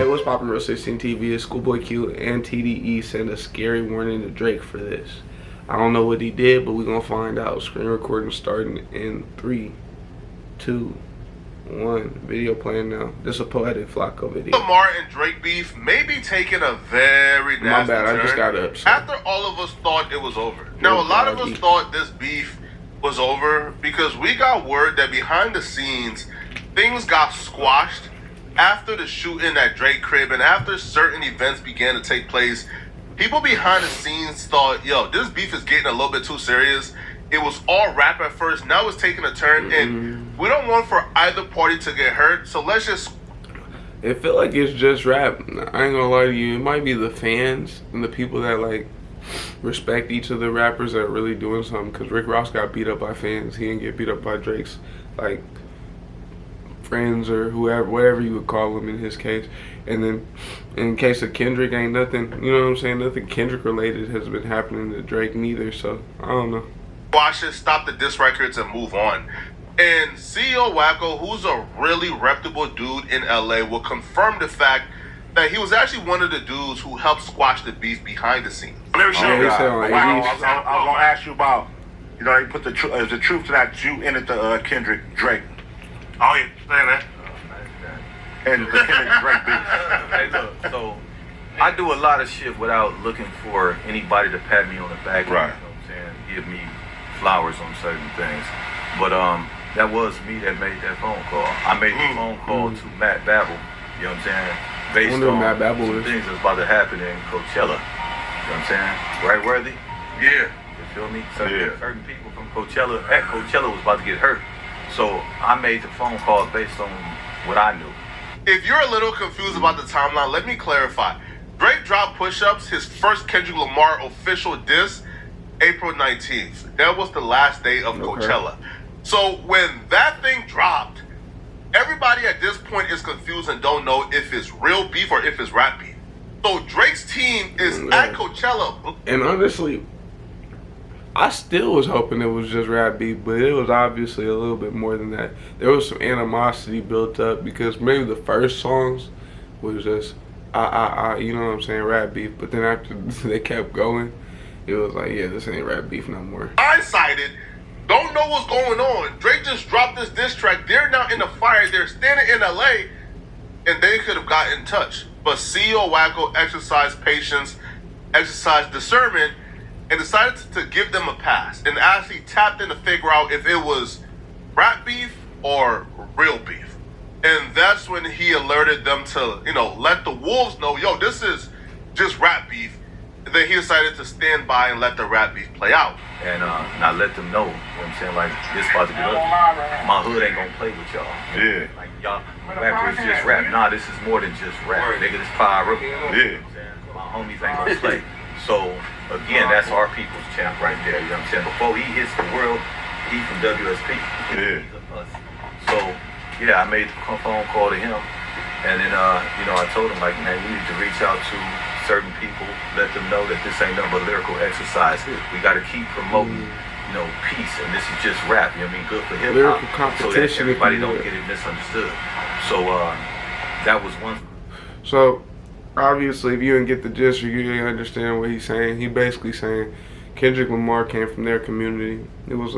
what's poppin', Real 16 TV? It's Schoolboy Q and TDE send a scary warning to Drake for this. I don't know what he did, but we're gonna find out. Screen recording starting in 3, 2, 1. Video playing now. This is a Poetic Flacco video. Lamar and Drake beef may be taking a very nasty turn. My bad, I just got upset. After all of us thought it was over. Now, a lot of us thought this beef was over because we got word that behind the scenes, things got squashed after the shooting at Drake crib and after certain events began to take place. People behind the scenes thought, yo, this beef is getting a little bit too serious. It was all rap at first, now it's taking a turn, and we don't want for either party to get hurt, so let's just... It feel like it's just rap. I ain't gonna lie to you, it might be the fans and the people that like respect each of the rappers that are really doing something, because Rick Ross got beat up by fans. He didn't get beat up by Drake's like friends or whoever, whatever you would call them in his case. And then in case of Kendrick, ain't nothing, you know what I'm saying, nothing Kendrick related has been happening to Drake neither, so I don't know. Wash it, stop the diss records and move on. And CEO Wacko, who's a really reputable dude in LA, will confirm the fact that he was actually one of the dudes who helped squash the beef behind the scenes. Let me show you. I was gonna ask you about, you know, you put the truth to that you ended the Kendrick Drake. Oh yeah, say that. And the Kendrick Drake beef. Hey, look, so I do a lot of shit without looking for anybody to pat me on the back. Right. You know what I'm saying? Give me flowers on certain things. But that was me that made that phone call. I made the phone call to Matt Babel. You know what I'm saying? Based on some things that's about to happen in Coachella. You know what I'm saying? Right, Worthy? Yeah. You feel me? Certain people from Coachella, at Coachella was about to get hurt. So I made the phone call based on what I knew. If you're a little confused about the timeline, let me clarify. Drake dropped Push Ups, his first Kendrick Lamar official diss, April 19th. That was the last day of Coachella. So when that thing dropped, everybody at this point is confused and don't know if it's real beef or if it's rap beef. So Drake's team is at Coachella. And honestly, I still was hoping it was just rap beef, but it was obviously a little bit more than that. There was some animosity built up because maybe the first songs was just, you know what I'm saying, rap beef. But then after they kept going, it was like, yeah, this ain't rap beef no more. Blindsided, don't know what's going on. Drake just dropped this diss track. They're now in the fire. They're standing in LA, and they could have gotten in touch. But CEO Wacko exercised patience, exercised discernment, and decided to give them a pass. And actually tapped in to figure out if it was rap beef or real beef. And that's when he alerted them to, you know, let the wolves know, yo, this is just rap beef. And then he decided to stand by and let the rap beef play out. And I let them know, you know what I'm saying, like, this about to get ugly. My hood ain't gonna play with y'all. Yeah. Like, y'all, rappers just rap. Nah, this is more than just rap. Nigga, this pyro. Yeah. My homies ain't gonna play. So, again, that's our people's champ right there, you know what I'm saying? Before he hits the world, he from WSP. Yeah. So, yeah, I made the phone call to him. And then, you know, I told him, like, man, you need to reach out to certain people, let them know that this ain't nothing but lyrical exercise. We got to keep promoting, you know, peace, and this is just rap. You know what I mean? Good for hip hop, so that everybody don't get it misunderstood. So that was one. So obviously, if you didn't get the gist, or you didn't understand what he's saying, he basically saying Kendrick Lamar came from their community. He was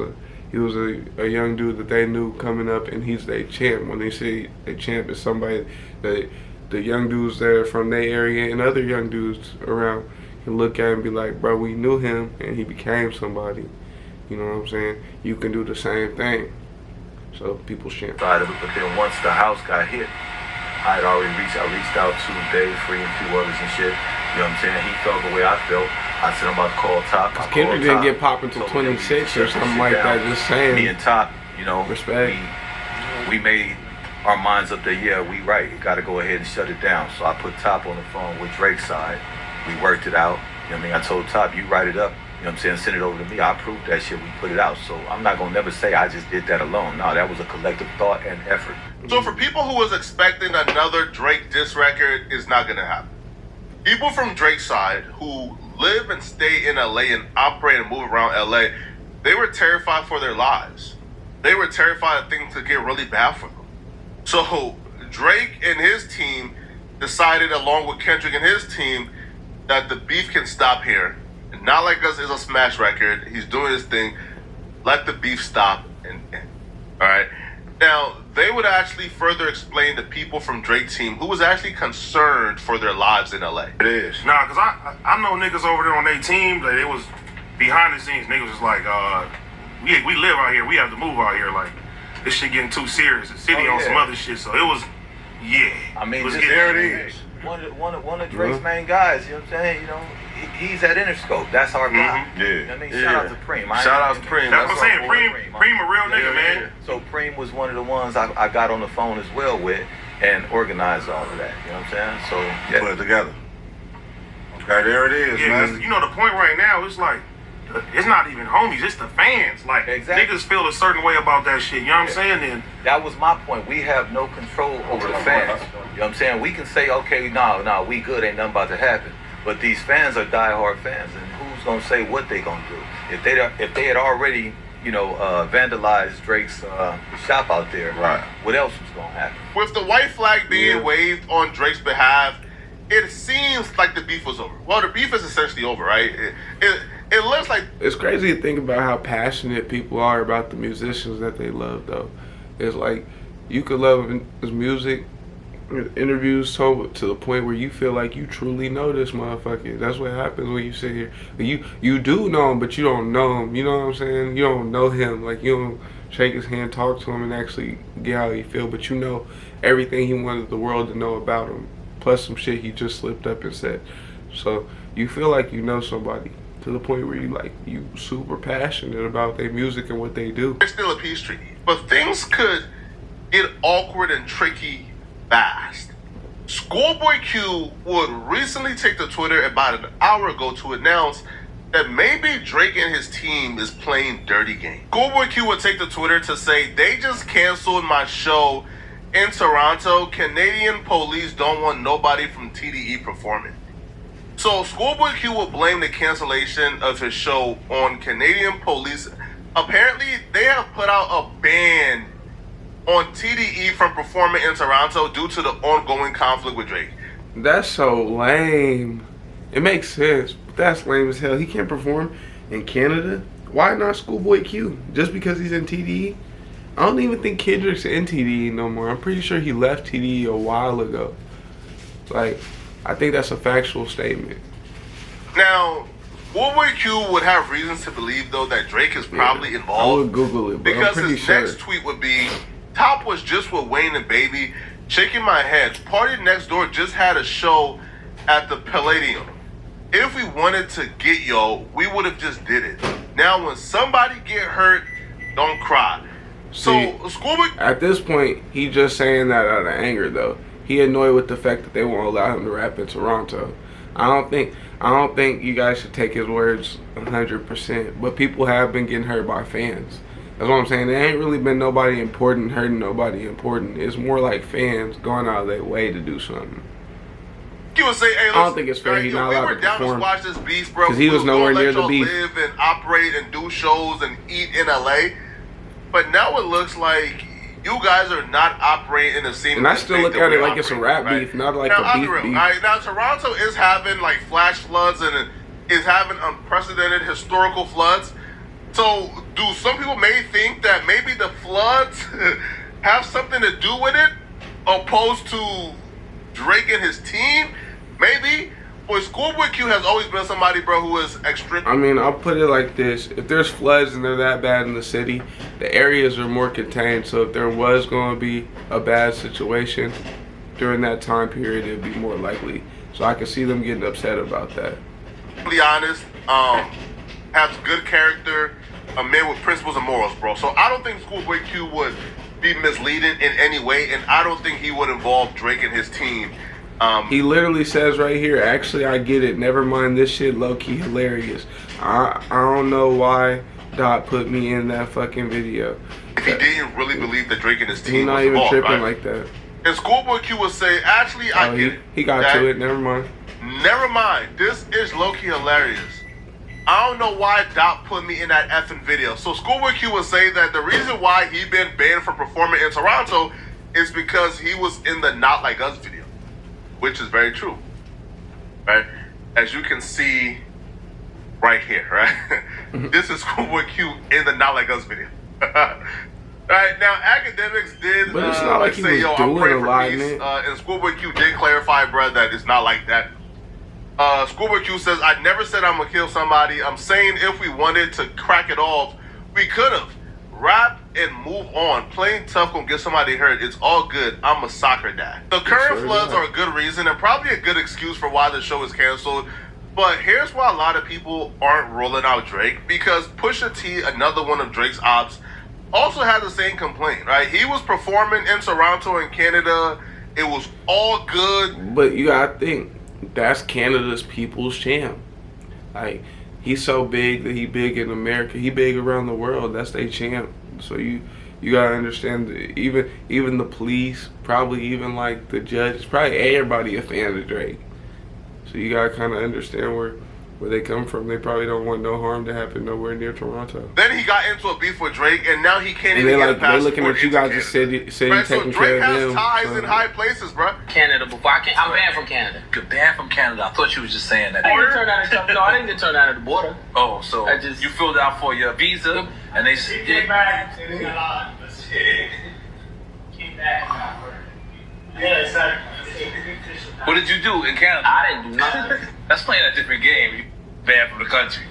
a young dude that they knew coming up, and he's their champ. When they say a champ is somebody that the young dudes that are from their area and other young dudes around can look at and be like, bro, we knew him and he became somebody. You know what I'm saying? You can do the same thing. So people champ. But then once the house got hit, I reached out to Dave Free and a few others and shit. You know what I'm saying? He felt the way I felt. I said I'm about to call Top. Kendrick didn't get popped until 26 or something like that. Just saying. Me and Top, you know, respect. We made our minds up there, yeah, we right. You got to go ahead and shut it down. So I put Top on the phone with Drake's side. We worked it out. You know what I mean? I told Top, you write it up. You know what I'm saying? Send it over to me. I approved that shit. We put it out. So I'm not going to never say I just did that alone. No, that was a collective thought and effort. So for people who was expecting another Drake diss record, it's not going to happen. People from Drake's side who live and stay in LA and operate and move around LA, they were terrified for their lives. They were terrified that things could get really bad for them. So Drake and his team decided, along with Kendrick and his team, that the beef can stop here. And Not Like Us is a smash record. He's doing his thing. Let the beef stop. And all right. Now, they would actually further explain to people from Drake's team who was actually concerned for their lives in LA. It is. Nah, cause I know niggas over there on their team that it was behind the scenes. Niggas was like, we live out here. We have to move out here. Like this shit getting too serious. The city on some other shit. So it was, yeah. I mean, it was just There it is. one of Drake's main guys. You know what I'm saying? You know, he's at Interscope. That's our guy. Yeah. You know what I mean, shout out to Preem. Shout out to Preem. That's what I'm saying. boy, Preem a real nigga, man. So Preem was one of the ones I got on the phone as well with and organized all of that. You know what I'm saying? So yeah. Put it together. Okay, there it is, Yeah, man. you know the point right now. It's like it's not even homies. It's the fans. Like Exactly. niggas feel a certain way about that shit. You know what I'm saying? And That was my point. We have no control over the fans. You know what I'm saying? We can say, okay, no, we good, ain't nothing about to happen. But these fans are diehard fans, and who's gonna say what they gonna do? If they had already, vandalized Drake's shop out there, Right. what else was gonna happen? With the white flag being waved on Drake's behalf, it seems like the beef was over. Well, the beef is essentially over, right? It looks like It's crazy to think about how passionate people are about the musicians that they love, though. It's like you could love his music, interviews so to the point where you feel like you truly know this motherfucker. That's what happens when you sit here. You do know him, but you don't know him. You know what I'm saying? You don't know him. Like you don't shake his hand, talk to him, and actually get how he feel. But you know everything he wanted the world to know about him, plus some shit he just slipped up and said. So you feel like you know somebody to the point where you super passionate about their music and what they do. there's still a peace treaty, but things could get awkward and tricky fast. Schoolboy Q would recently take to Twitter about an hour ago to announce that maybe Drake and his team is playing dirty game. Schoolboy Q would take to Twitter to say, they just canceled my show in Toronto. Canadian police don't want nobody from TDE performing. So Schoolboy Q will blame the cancellation of his show on Canadian police. Apparently, they have put out a ban on TDE from performing in Toronto due to the ongoing conflict with Drake. That's so lame. It makes sense, but that's lame as hell. He can't perform in Canada. Why not Schoolboy Q? Just because he's in TDE? I don't even think Kendrick's in TDE no more. I'm pretty sure he left TDE a while ago. Like, I think that's a factual statement. Now, Schoolboy Q would have reasons to believe, though, that Drake is probably I involved. would Google it, but I'm Because pretty his sure. next tweet would be, Top was just with Wayne and Baby, shaking my head. Party Next Door just had a show at the Palladium. If we wanted to get yo, we would have just did it. Now when somebody get hurt, don't cry. See, So Schoolboy, at this point, he just saying that out of anger, though. He annoyed with the fact that they won't allow him to rap in Toronto. I don't think you guys should take his words 100%. But people have been getting hurt by fans. That's what I'm saying. There ain't really been nobody important hurting nobody important. It's more like fans going out of their way to do something. he would say, "Hey, I don't listen, think it's fair he's yo, not we allowed were to down perform. to watch this beef, bro. 'Cause he was nowhere gonna near let the y'all beef. live and operate and do shows and eat in LA, but now it looks like you guys are not operating in the same. And I still state look that at it we like it's a operate, rap beef, not like now, a I'll be beef real. beef. All right, now Toronto is having like flash floods and is having unprecedented historical floods. So, do some people may think that maybe the floods have something to do with it, opposed to Drake and his team? Maybe. But Schoolboy Q has always been somebody, bro, who is extreme. I mean, I'll put it like this. If there's floods and they're that bad in the city, the areas are more contained. So if there was going to be a bad situation during that time period, it'd be more likely. So I can see them getting upset about that. To be honest, has good character, a man with principles and morals, bro. So I don't think Schoolboy Q would be misleading in any way, and I don't think he would involve Drake and his team. He literally says right here, actually, I get it. Never mind, this shit low-key hilarious. I don't know why Dot put me in that fucking video. If he didn't really believe that Drake and his He's team not was even involved, tripping right? like that. And Schoolboy Q would say, actually, I Oh, get it. he got okay? to it. Never mind. Never mind. This is low-key hilarious. I don't know why Dot put me in that effing video. So Schoolboy Q would say that the reason why he been banned from performing in Toronto is because he was in the Not Like Us video. which is very true, right? As you can see right here, right? This is Schoolboy Q in the Not Like Us video. Right, now academics did but it's not like he was doing a lot, man. And Schoolboy Q did clarify, bruh, that it's not like that. Schoolboy Q says, I never said I'm gonna kill somebody. I'm saying if we wanted to crack it off, we could have. Rap and move on. Playing tough gonna get somebody hurt. It's all good. I'm a soccer dad. The current floods are a good reason and probably a good excuse for why the show is canceled. But here's why a lot of people aren't rolling out Drake. Because Pusha T, another one of Drake's ops, also had the same complaint, right? He was performing in Toronto in Canada. It was all good. But you gotta think, that's Canada's people's champ. Like, he's so big that he big in America. He big around the world. That's their champ. So you gotta understand that even the police, probably even like the judge, probably everybody a fan of Drake. So you gotta kind of understand where they come from. They probably don't want no harm to happen nowhere near Toronto. Then he got into a beef with Drake, and now he can't and even get a they're passport. looking at you guys just said right, taking so care Drake of has them. ties in high places, bro. Canada before I'm banned from Canada. Good banned from Canada. I thought you was just saying that. I didn't turn out at no, I didn't get turned out at the border. Oh, so you filled out for your visa, and they said, Came back. Came back. Yeah, what did you do in Canada? I didn't do nothing. That's playing a different game. You banned from the country.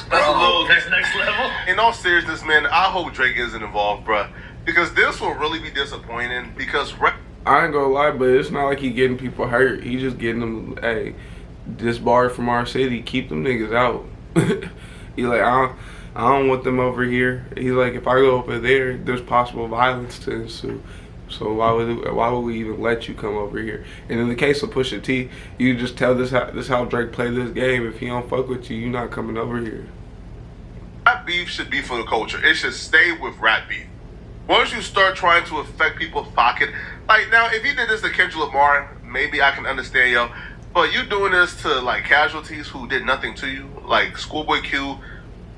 That's next level. In all seriousness, man, I hope Drake isn't involved, bro, because this will really be disappointing. Because I ain't gonna lie, but it's not like he getting people hurt. He just getting them, hey, disbarred from our city. Keep them niggas out. He like, I don't want them over here. He's like, if I go over there, there's possible violence to ensue. So why would we even let you come over here? And in the case of Pusha T, you just tell this how Drake play this game. If he don't fuck with you, you're not coming over here. rap beef should be for the culture. It should stay with rap beef. Once you start trying to affect people's pocket, like now, if you did this to Kendrick Lamar, maybe I can understand, yo. But you doing this to like casualties who did nothing to you, like Schoolboy Q,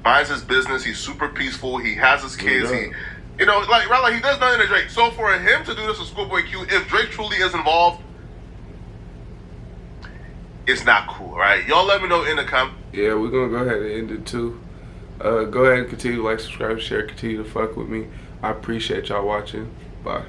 minds his business. He's super peaceful. He has his kids. Yeah. He. You know, like he does nothing to Drake. So for him to do this with Schoolboy Q, if Drake truly is involved, it's not cool, right? Y'all let me know in the comments. Yeah, we're gonna go ahead and end it too. Go ahead and continue to like, subscribe, share, continue to fuck with me. I appreciate y'all watching. Bye.